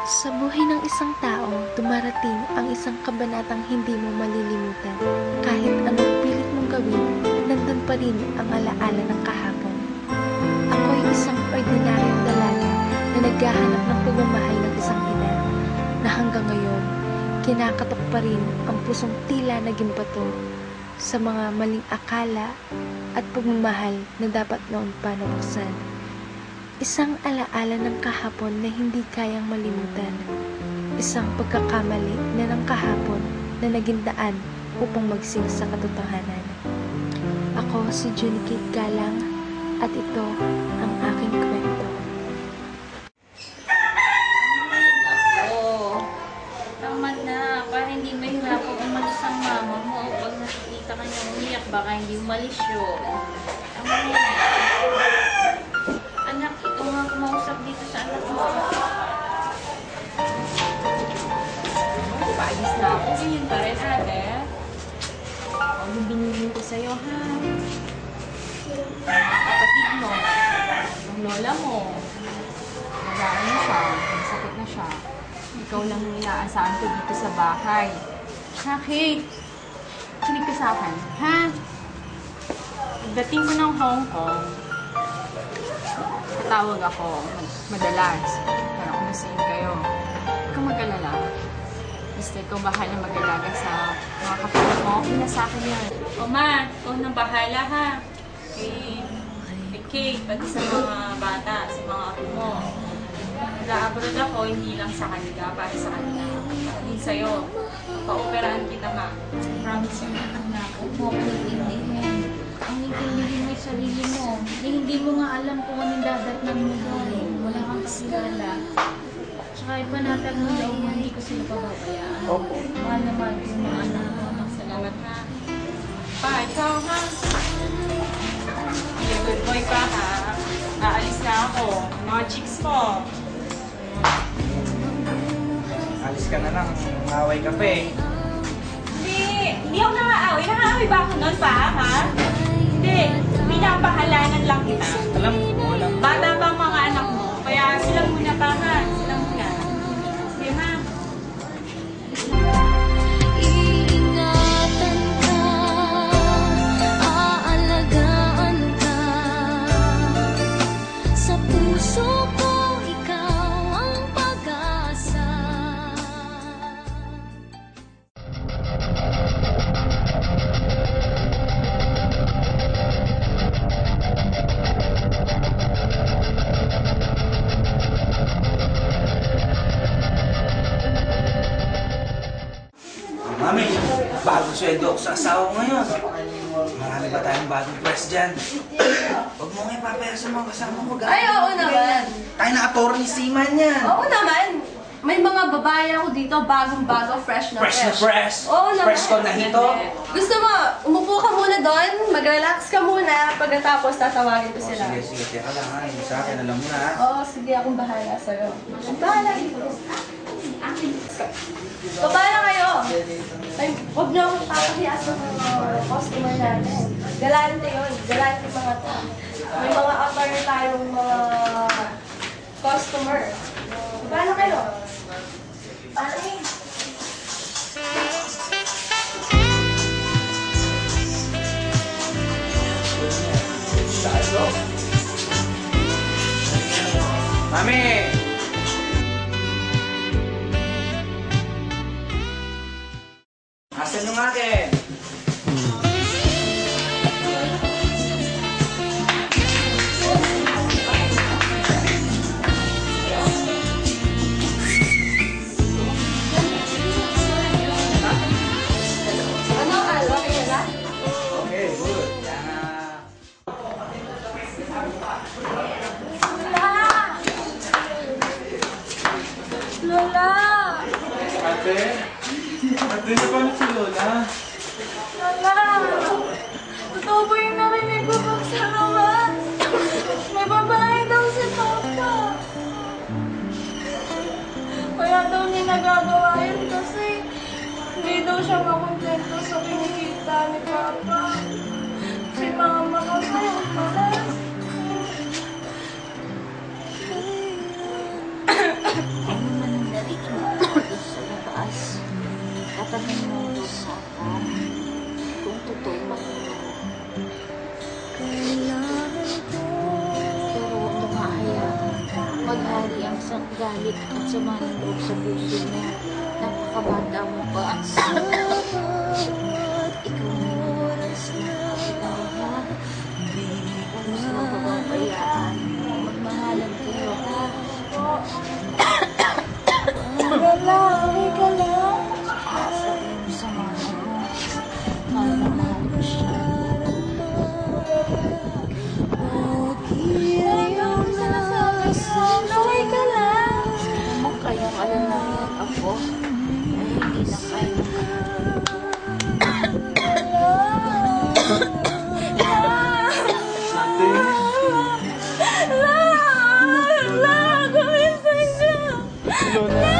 Sa buhay ng isang tao, dumarating ang isang kabanatang hindi mo malilimutan. Kahit anong pilit mong gawin, nandun pa rin ang alaala ng kahapon. Ako'y isang ordinaryong dalaga na naghahanap ng pagmamahal ng isang ina, na hanggang ngayon, kinakatok pa rin ang pusong tila naging bato sa mga maling akala at pagmamahal na dapat noon pa nabuksan. Isang alaala ng kahapon na hindi kayang malimutan. Isang pagkakamali na ng kahapon na naging daan upang magsing sa katotohanan. Ako si Junie Kate Galang at ito ang aking kwento. Tama na. Para hindi mahirapang umalis ang mama mo. Pag nakikita ka niya umiyak, baka hindi umalis yun. Tama na. Anak, ito nga kumausap dito sa anak mo. Paalis na ako. Ganyan ka rin, ate. Huwag yung binilin ko sa'yo, ha? Kapatid mo, ang lola mo, nagaan na siya, sakit na siya. Ikaw lang yung inaasahan ko dito sa bahay. Ha, Kate? Kinig ka sa akin, ha? Pagdating ko ng Hong Kong, tatawag ako madalas. Para kumustahin kayo. Huwag kang mag-alala. Basta ikaw bahala mag-alaga sa mga kapatid mo. Okay na sa akin yan. O ma, ikaw nang bahala ha. Kay Kate, pati sa mga bata, sa mga apo mo. Nag-abroad ako, hindi lang sa kanila, para sa kanila. Hindi sa'yo. Pa-operaan kita ma. Promise yung anak. Huwag mo akong intindihin. Ang intindihin mo yung sarili mo. Hindi mo nga alam kung anong dadatnan mo doon. Wala kang kakilala. Tsaka ipanatag mo daw mo, hindi ko sila pababayaan. Opo. Mahal naman yung mga anak mo. Salamat ha. Pa, ikaw ha. Be a good boy pa ha. Aalis na ako. Mga chicks mo. Alis ka na lang. Ngaway ka pa eh. Hindi ako nangaaway. Nangaaway ba ako noon pa ha? Hindi. Pinapahalanan lang kita. Alam mo, walang... Bata pa ang mga anak mo. Kaya sila muna pa ha. Sila muna. Sige ha. Iingatan ka, aalagaan ka. Sa puso ko, ikaw ang pag-asa. Mami, bagong sweldo ako sa asawa ko ngayon. Marami ba tayong bagong press dyan? Huwag mo nga ipapaya sa mga kasama mo. Ay, oo naman. Tayo na attorney seaman yan. Oo naman. May mga babae ako dito, bagong-bago, fresh na Fresh na fresh. fresh. Oo naman. Fresh ko na hito. Gusto mo, umupo ka muna doon, mag-relax ka muna, pagkatapos tatawagin ko Oh, sila. sige, teka lang ha. Yung sa akin, alam mo na ha. Oo, sige, akong bahala sa'yo. Bahala dito. Baba na kayo. Ay, huwag niyo akong papahiya sa mga customer natin. Galante yun. Galante mga to. May mga upper tayong mga customer. Baba na kayo. Paano Mami! Asan yung akin? Ano? Okay ka na? Okay, good. Lola! Ate? Ate, paano si Lola? Lola! Totoo ba yung narinig ko pag sa labas? May babae daw si Papa. Kaya daw niya nagagawa yun kasi hindi daw siya makontento sa kinikita ni Papa. Si Mama kasi malas. isang galit at sama ng loob sa puso mo. Napakabata mo pa. Ikaw na naman sinabi ha. Huwag mo sila papabayaan. Magmahalan kayo, ha? Okay ka lang. Sabi mo sa mama mo. Mahal na mahal ko siya. Okay ka lang. Huwag mo kayang alalayan ako. Ay, hindi na kayo. Lola.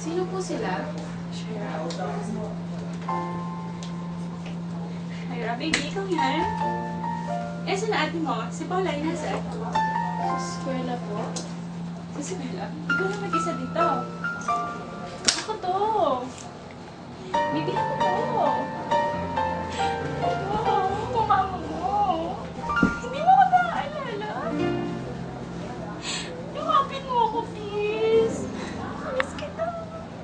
Sino po sila? Myra, baby, ikaw yan? Eh, saan ate mo? Si Paula, yun nasa Sa eskwela po. Sa Sibela? Ikaw na mag-isa dito. Ako to. Baby, ako to. Ako, mama mo. Hindi mo ko naaalala. Yakapin mo ako, please. Miss kita.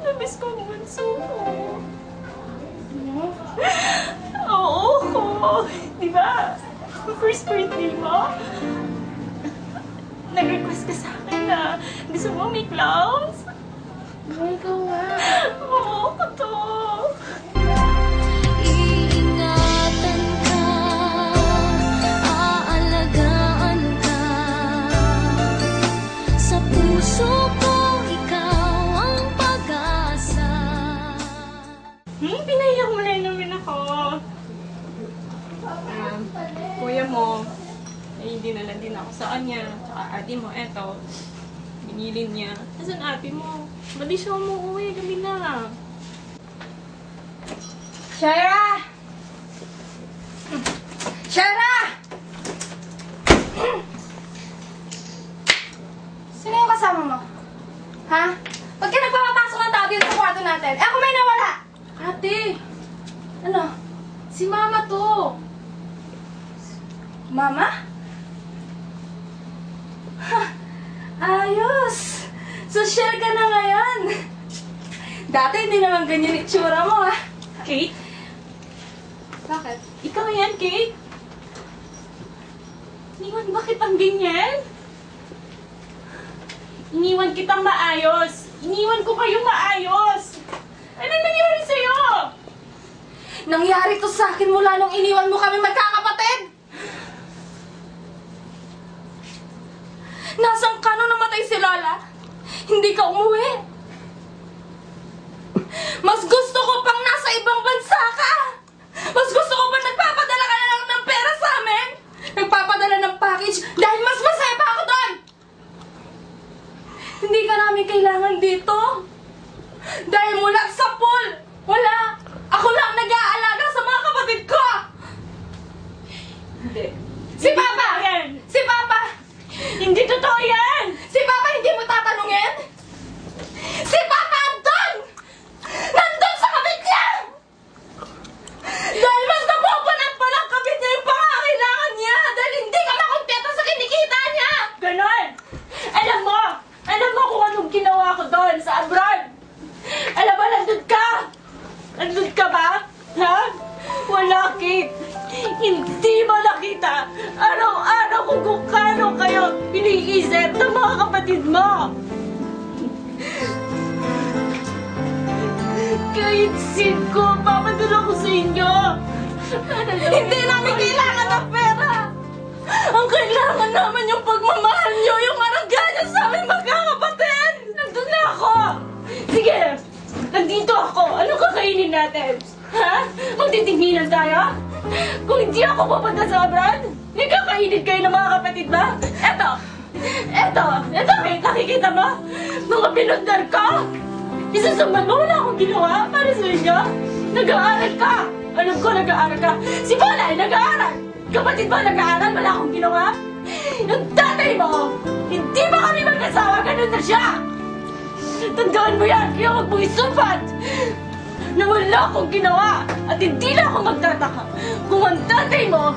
Namiss ko ang bunso ko. Oo ko. Di ba? First birthday mo? Nag-request ka sa akin na gusto mo may clowns? Ikaw nga. Oo, ako to. Iingatan ka, aalagaan ka. Sa puso ko, ikaw ang pag-asa. Pinahiyak mo lang naman ako. Kuya mo, ay dinala din ako sa kanya. Tsaka ate mo, eto. Binilin niya. Nasaan ate mo? Ba't di siya umuwi? Gabi na. Shaira! Shaira! Sino yung kasama mo? Ha? Ba't ka nagpapapasok ng tao dito sa kwarto natin? Eh, ako may nawala! Ate! Ano? Si Mama to! Mama? Ha! Ayos! Social ka na ngayon! Dati hindi naman ganyan itsura mo, ha? Kate? Bakit? Ikaw yan, Kate? Iniwan bakit ang ganyan? Iniwan kitang maayos. Iniwan ko kayong maayos. Anong nangyari sa'yo? Nangyari to sa akin mula nung iniwan mo kami magkakapatid! Nasaan ka nung namatay si Lola? Hindi ka umuwi. Mas gusto ko pang nasa ibang bansa ka! Mas gusto ko pa nagpapadala ka na lang ng pera sa amin! Nagpapadala ng package dahil mas masaya pa ako doon! Hindi ka namin kailangan dito. Dahil mula sa pool, wala. Ako lang nag-aalaga sa mga kapatid ko! Hindi. Si Papa! Yan. Si Papa! Hindi totoo yan! Si Papa hindi mo tatanungin? Si Papa andun! Nandun sa kabit niya! Dahil mas napupunan pa ng kabit niya yung pangangailangan niya! Dahil hindi ka makontento sa kinikita niya! Ganon! Alam mo kung anong ginawa ko doon sa abroad! Alam mo, nandun ka! Nandun ka ba? Ha? Wala, Kate! Hindi mo nakita! Araw-araw kong kung kano kayo iniisip ng mga kapatid mo. Kahit singko, papadala ko sa inyo. Hindi namin kailangan ng pera. Ang kailangan naman yung pagmamahal nyo, yung arangganyo sa aming magkakapatid. Nandun na ako. Sige, nandito ako. Anong kakainin natin? Ha? Magtitinginan tayo? Kung hindi ako pupunta sa abroad, may kakainin kayo ng mga kapatid ba? Eto, nakikita mo? Mga pinundar ko. Isasumban mo, wala akong ginawa para sa inyo. Nag-aaral ka. Alam ko, nag-aaral ka. Si Bola ay nag-aaral. Kapatid mo nag-aaral, wala akong ginawa. Yung tatay mo, hindi ba kami mag-asawa? Ganun na siya. Tandaan mo yan, kaya huwag mo isumpat na wala akong ginawa. At hindi na ako magtataka kung ang tatay mo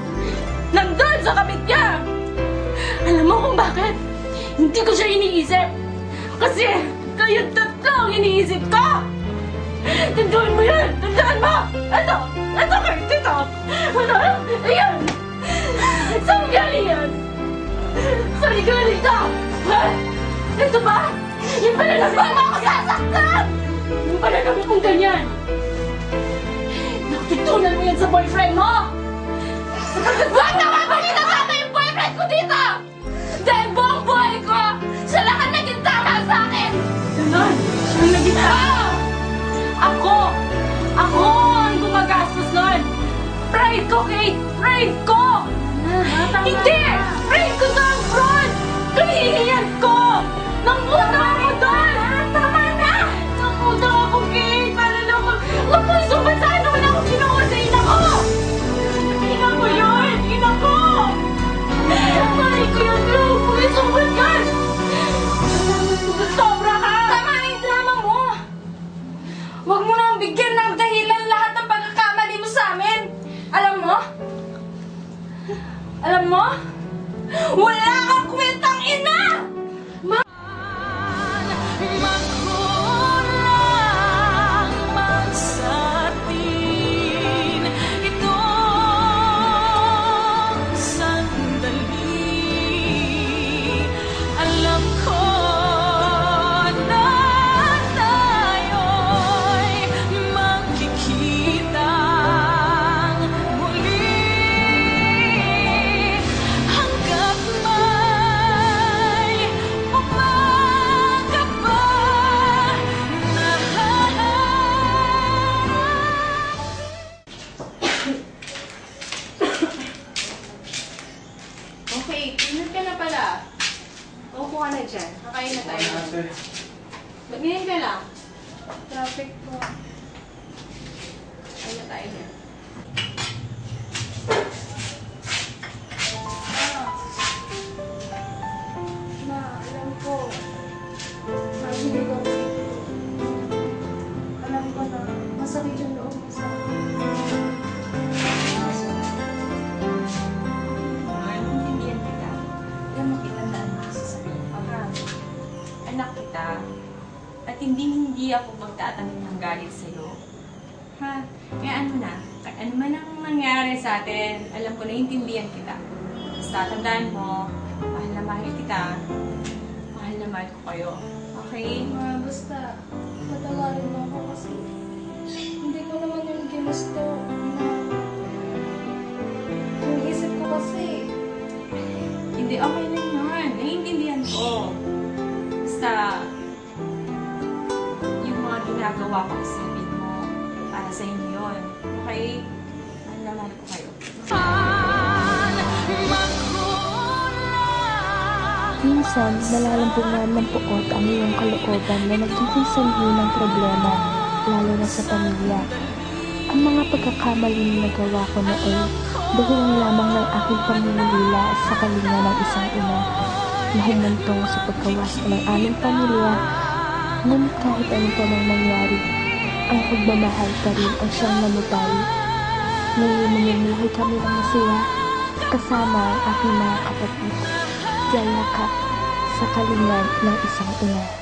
nandun sa kapit niya. Alam mo kung bakit? Hindi ko siya iniisip. Kasi kayong tatlo ang iniisip ko! Tandaan mo yan! Tandaan mo! Ito kayo dito! Ayan! Saan galing yan? Saan galing ito? Ha? Ito ba? Yung pananamit mo ako sasaktan! Yung pananamit mong ganyan! Nakitutunan mo yan sa boyfriend mo! Huwag na mabalita sa akin yung boyfriend ko dito! Dahil buong buhay ko, siya lang ang naging tama sa akin! Ganon! Siya ang naging tama! Ako ang gumagastos nun! Pride ko, Kate! Pride ko! Hindi! Pride ko sa abroad! Kahihiyan ko! Nangutang ako doon! Tama na! Nangutang ako, Kate! Para na ako... Huwag mo isumbat sa ano! Wala akong ginawa sa ina ko! Ina ko yun! Ina ko! Mari ko yun! Huwag mo isumbat yan! Sobra ka! Tama na yung drama mo! Huwag mo nang bigyan ng dahilan lahat ng pagkakamali mo sa amin! Alam mo? Alam mo? Wala kang kwentang ina! Magkulang man sa atin itong sandali. Alam ko na tayo'y magkikita muli hanggat may umaga pa na Okay, ingat ka na pala. Upo ka na dyan. Kakain na tayo. Ngayon ka lang. Traffic po. Kain na tayo dyan. Ma, alam ko. Mahilig ako dito. Alam ko na masakit yung loob mo sa akin. Naiintindihan kita. Alam mo kita na sasabihin ko, ha? Anak kita. At hindi ako magtatanim ng galit sa'yo. Ha? Kaya ano na? Ano man ang nangyari sa atin, alam ko naiintindihan kita. Basta tandaan mo, mahal kita. Mahal na mahal ko kayo. Okay? Ma, basta patawarin mo ako kasi hindi ko naman yung ginusto na yung isip ko kasi Hindi, okay lang yun. Naiintindihan ko. Basta, yung mga ginagawa ko, isipin mo, para sa inyo yun. Okay? Mahal na mahal ko kayo. Minsan, nalalampungan ng puot ang iyong kalooban na nagiging sanhi ng problema, lalo na sa pamilya. Ang mga pagkakamali na nagawa ko noon, dahilan lamang ng aking pangungulila sa kalinga ng isang ina na humantong sa pagkawasta ng aming pamilya. Ngunit kahit anong pa mang nangyari, ang pagmamahal pa rin ang siyang namutay. Ngayon namumuhay kami ng masaya, kasama ang aking mga kapatid. Gaya ka sa kalingan ng isang ina.